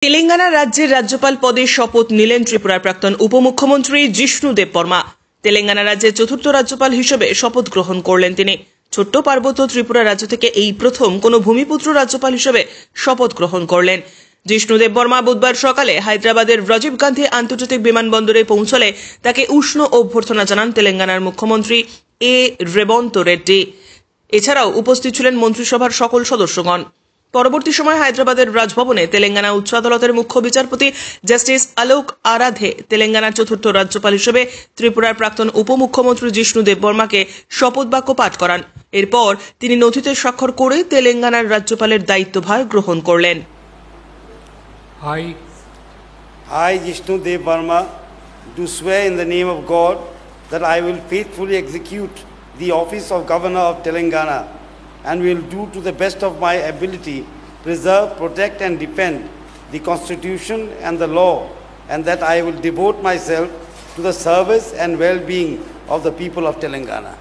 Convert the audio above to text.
তেলেঙ্গানা রাজ্যের রাজ্যপাল পদে শপথ নিলেন ত্রিপুরার প্রাক্তন উপমুখ্যমন্ত্রী জিষ্ণু দেববর্মা। তেলেঙ্গানা রাজ্যের চতুর্থ রাজ্যপাল হিসেবে শপথ গ্রহণ করলেন তিনি। ছোট্ট পার্বত্য ত্রিপুরা রাজ্য থেকে এই প্রথম কোনো ভূমিপুত্র রাজ্যপাল হিসেবে শপথ গ্রহণ করলেন জিষ্ণু দেববর্মা। বুধবার সকালে হায়দ্রাবাদের রাজীব গান্ধী আন্তর্জাতিক বিমানবন্দরে পৌঁছলে তাকে উষ্ণ অভ্যর্থনা জানান তেলেঙ্গানার মুখ্যমন্ত্রী এ রেবন্ত রেড্ডি। এছাড়াও উপস্থিত ছিলেন মন্ত্রিসভার সকল সদস্যগণ। পরবর্তী সময় হায়দ্রাবাদের রাজভবনে তেলেঙ্গানা উচ্চ আদালতের মুখ্য বিচারপতি জাস্টিস আলোক আরাধে তেলেঙ্গানার চতুর্থ রাজ্যপাল হিসেবে ত্রিপুরার প্রাক্তন উপমুখ্যমন্ত্রী জিষ্ণু দেববর্মাকে শপথ বাক্য পাঠ করান। এরপর তিনি নথিতে স্বাক্ষর করে তেলেঙ্গানার রাজ্যপালের দায়িত্বভার গ্রহণ করলেন। I, Jishnu Dev Verma, do swear in the name of God that I will faithfully execute the office of Governor of Telangana and will do to the best of my ability preserve, protect and defend the Constitution and the law, and that I will devote myself to the service and well-being of the people of Telangana.